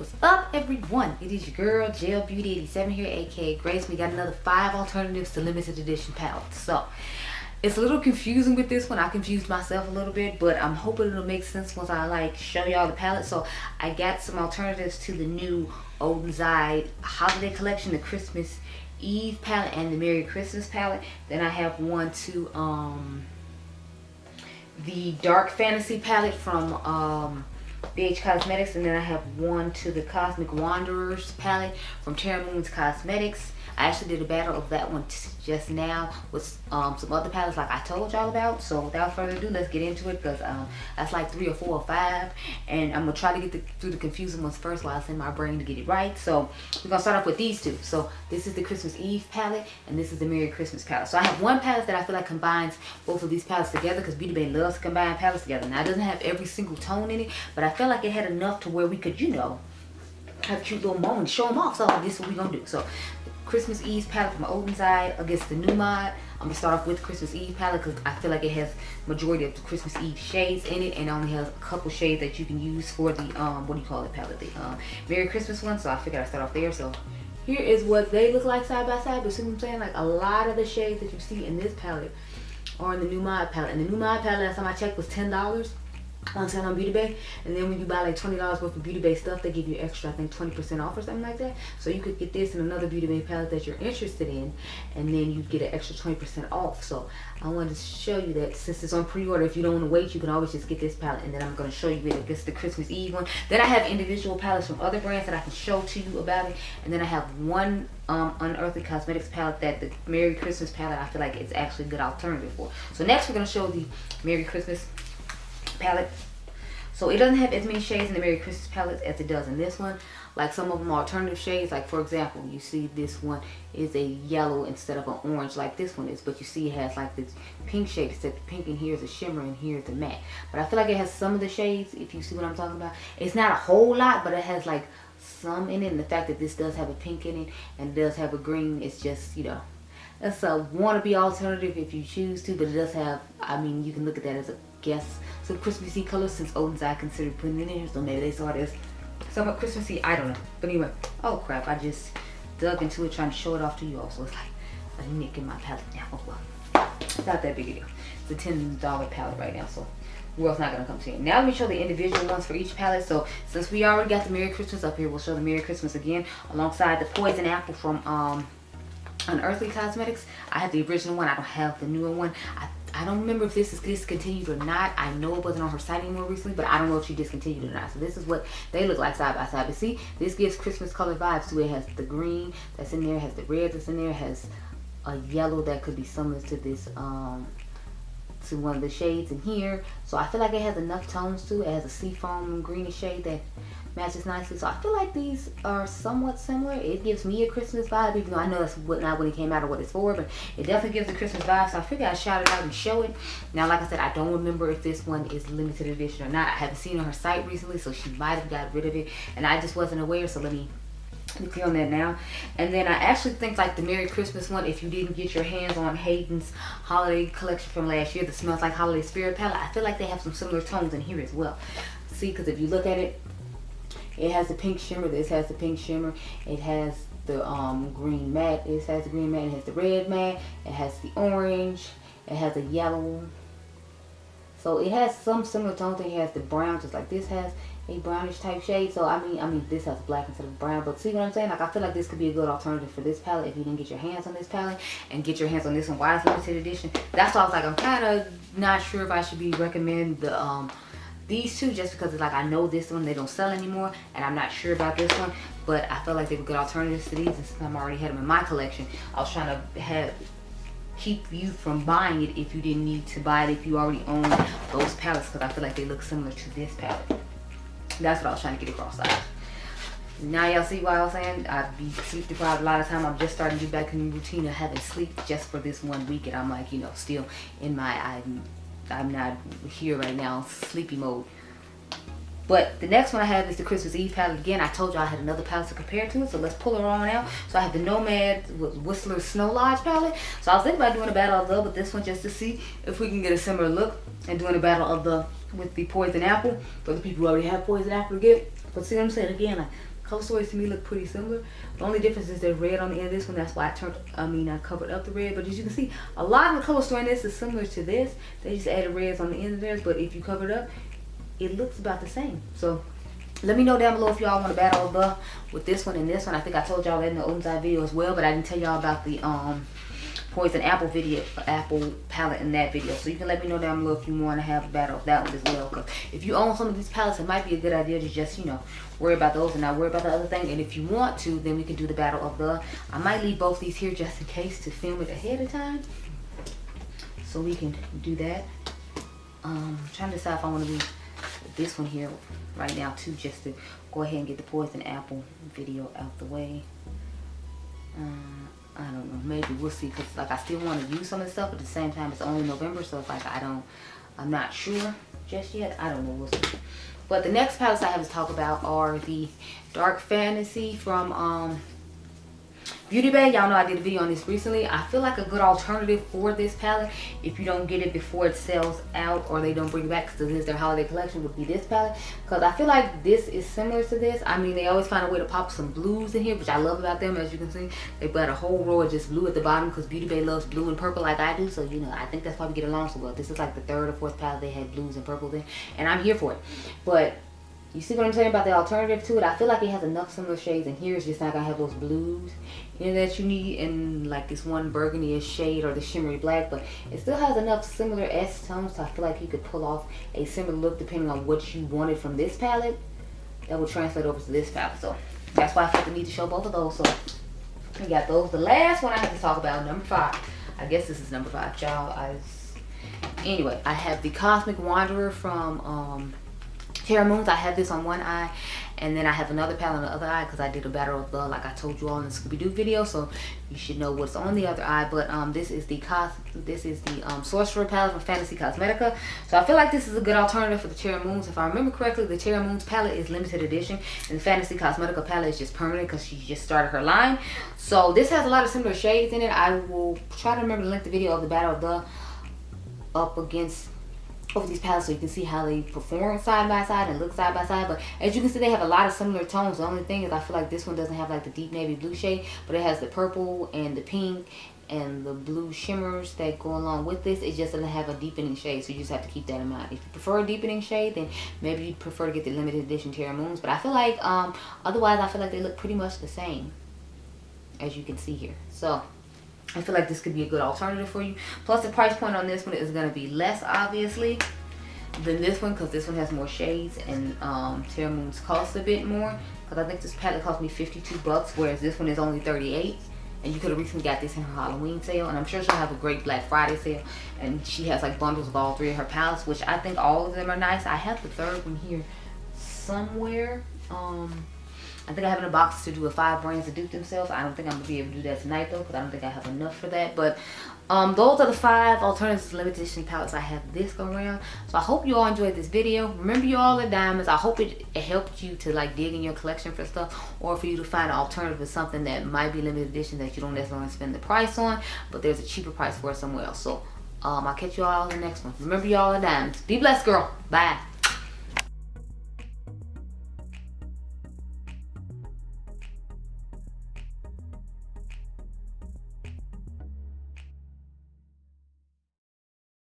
What's up, everyone? It is your girl Gel Beauty 87 here, aka Grace. We got another 5 alternatives to limited edition palettes. So it's a little confusing with this one. I confused myself a little bit, but I'm hoping it'll make sense once I show y'all the palette. So I got some alternatives to the new OPV holiday collection, the Christmas Eve palette and the Merry Christmas palette. Then I have one to the Dark Fantasy palette from BH Cosmetics, and then I have one to the Cosmic Wanderers palette from Terra Moon's Cosmetics. I actually did a battle of that one just now with some other palettes like I told y'all about. So without further ado, let's get into it, because that's like 3 or 4 or 5, and I'm gonna try to get through the confusing ones first while I send my brain to get it right. So we're gonna start off with these two. So this is the Christmas Eve palette, and this is the Merry Christmas palette. So I have one palette that I feel like combines both of these palettes together, because Beauty Bay loves to combine palettes together. Now it doesn't have every single tone in it, but I felt like it had enough to where we could, you know, have a cute little moment, show them off. So this is what we're gonna do. So Christmas Eve palette from OPV against the new mod. I'm gonna start off with the Christmas Eve palette because I feel like it has majority of the Christmas Eve shades in it, and it only has a couple shades that you can use for the what do you call it palette, the Merry Christmas one. So I figured I'd start off there. So here is what they look like side by side. But see what I'm saying? Like a lot of the shades that you see in this palette are in the new mod palette, and the new mod palette last time I checked was $10 on sale on Beauty Bay. And then when you buy like $20 worth of Beauty Bay stuff, they give you extra, I think 20% off or something like that. So you could get this and another Beauty Bay palette that you're interested in, and then you get an extra 20% off. So I wanted to show you that since it's on pre-order, if you don't want to wait, you can always just get this palette, and then I'm going to show you it against the Christmas Eve one. Then I have individual palettes from other brands that I can show to you about it, and then I have one Unearthly Cosmetics palette that the Merry Christmas palette I feel like it's actually a good alternative for. So next we're going to show the Merry Christmas palette. So it doesn't have as many shades in the Merry Christmas palette as it does in this one. Like some of them are alternative shades. Like for example, you see this one is a yellow instead of an orange like this one is, but you see it has like this pink shade, except the pink in here is a shimmer and here is a matte. But I feel like it has some of the shades, if you see what I'm talking about. It's not a whole lot, but it has like some in it, and the fact that this does have a pink in it and it does have a green, it's just, you know, it's a wannabe alternative if you choose to, but it does have, I mean, you can look at that as a guess. So Christmassy colors, since OPV considered putting it in here, so maybe they saw this somewhat Christmassy, I don't know. But anyway, oh crap, I just dug into it trying to show it off to you all, so it's like a nick in my palette now. Oh well, it's not that big a deal. It's a $10 palette right now, so the world's not gonna come to you. Now let me show the individual ones for each palette. So since we already got the Merry Christmas up here, we'll show the Merry Christmas again alongside the Poison Apple from Unearthly Cosmetics. I have the original one, I don't have the newer one. I don't remember if this is discontinued or not. I know it wasn't on her site anymore recently, but I don't know if she discontinued it or not. So this is what they look like side by side. But see, this gives Christmas color vibes too. It has the green that's in there, has the red that's in there, has a yellow that could be similar to this to one of the shades in here. So I feel like it has enough tones too. It has a seafoam greenish shade that matches nicely. So I feel like these are somewhat similar. It gives me a Christmas vibe, even though I know that's not when it came out or what it's for, but it definitely gives a Christmas vibe. So I figured I'd shout it out and show it. Now, like I said, I don't remember if this one is limited edition or not. I haven't seen it on her site recently, so she might have got rid of it, and I just wasn't aware. So let me be clear on that now. And then I actually think like the Merry Christmas one, if you didn't get your hands on Hayden's holiday collection from last year, the Smells Like Holiday Spirit palette, I feel like they have some similar tones in here as well. See, because if you look at it, it has the pink shimmer. This has the pink shimmer. It has the green matte. This has the green matte. It has the red matte. It has the orange. It has a yellow. So it has some similar tones. It has the brown, just like this has a brownish type shade. So I mean, this has black instead of brown. But see what I'm saying? Like I feel like this could be a good alternative for this palette if you didn't get your hands on this palette and get your hands on this one. Why it's limited edition? That's why I was like, I'm kind of not sure if I should be recommending the these two, just because it's like I know this one they don't sell anymore, and I'm not sure about this one, but I felt like they were good alternatives to these, and since I'm already had them in my collection, I was trying to keep you from buying it if you didn't need to buy it if you already own those palettes, because I feel like they look similar to this palette. That's what I was trying to get across. Now y'all see why I was saying I'd be sleep deprived a lot of time. I'm just starting to get back in the routine of having sleep just for this 1 week, and I'm like, you know, still in my I'm not here right now, sleepy mode. But the next one I have is the Christmas Eve palette. Again, I told you I had another palette to compare to it, so let's pull her on out. So I have the Nomad with Whistler Snow Lodge palette. So I was thinking about doing a battle of love with this one just to see if we can get a similar look, and doing a battle of the with the Poison Apple for the people who already have Poison Apple to get. But see what I'm saying again, like color stories to me look pretty similar. The only difference is there's red on the end of this one. That's why I covered up the red. But as you can see, a lot of the color story in this is similar to this. They just added reds on the end of theirs. But if you cover it up, it looks about the same. So let me know down below if y'all want to battle with this one and this one. I think I told y'all that in the OPV video as well, but I didn't tell y'all about the Poison Apple palette in that video. So you can let me know down below if you want to have a battle of that one as well. Because if you own some of these palettes, it might be a good idea to just, you know, worry about those and not worry about the other thing. And if you want to, then we can do the battle of I might leave both these here just in case to film it ahead of time. So we can do that. I'm trying to decide if I want to leave this one here right now too, just to go ahead and get the Poison Apple video out the way. I don't know, maybe we'll see, because like I still want to use some of the stuff, but at the same time it's only November, so it's like I'm not sure just yet. I don't know, we'll see. But the next palettes I have to talk about are the Dark Fantasy from Beauty Bay. Y'all know I did a video on this recently. I feel like a good alternative for this palette, if you don't get it before it sells out or they don't bring it back because it is their holiday collection, would be this palette. Because I feel like this is similar to this. I mean, they always find a way to pop some blues in here, which I love about them. As you can see, they've got a whole row of just blue at the bottom because Beauty Bay loves blue and purple like I do. So, you know, I think that's why we get along so well. This is like the third or fourth palette they had blues and purple in, and I'm here for it. But you see what I'm saying about the alternative to it? I feel like it has enough similar shades, and here it's just not gonna have those blues in that you need, and like this one burgundy shade or the shimmery black, but it still has enough similar S tones, so I feel like you could pull off a similar look depending on what you wanted from this palette. That will translate over to this palette, so that's why I felt the need to show both of those. So we got those. The last one I have to talk about, number 5. I guess this is number 5, y'all. Anyway, I have the Cosmic Wanderer from Terra Moons. I have this on one eye, and then I have another palette on the other eye because I did a battle of like I told you all in the Scooby-Doo video, so you should know what's on the other eye. But this is the Sorcerer palette from Fenty Cosmetics. So I feel like this is a good alternative for the Terra Moons. If I remember correctly, the Terra Moons palette is limited edition, and the Fenty Cosmetics palette is just permanent because she just started her line. So this has a lot of similar shades in it. I will try to remember to link the video of the battle of up against over these palettes so you can see how they perform side by side and look side by side. But as you can see, they have a lot of similar tones. The only thing is I feel like this one doesn't have like the deep navy blue shade, but it has the purple and the pink and the blue shimmers that go along with this. It just doesn't have a deepening shade, so you just have to keep that in mind. If you prefer a deepening shade, then maybe you'd prefer to get the limited edition Terra Moons. But I feel like otherwise I feel like they look pretty much the same, as you can see here. So I feel like this could be a good alternative for you. Plus the price point on this one is going to be less, obviously, than this one, because this one has more shades, and Terra Moons costs a bit more. Because I think this palette cost me 52 bucks, whereas this one is only 38. And you could have recently got this in her Halloween sale. And I'm sure she'll have a great Black Friday sale. And she has like bundles of all 3 of her palettes, which I think all of them are nice. I have the 3rd one here somewhere. I think I have in a box to do a 5 brands to dupe themselves. I don't think I'm going to be able to do that tonight though, because I don't think I have enough for that. But those are the 5 alternatives to limited edition palettes I have this go around. So I hope you all enjoyed this video. Remember, you all are diamonds. I hope it helped you to like dig in your collection for stuff, or for you to find an alternative to something that might be limited edition that you don't necessarily spend the price on, but there's a cheaper price for it somewhere else. So I'll catch you all in the next one. Remember, you all are diamonds. Be blessed, girl. Bye.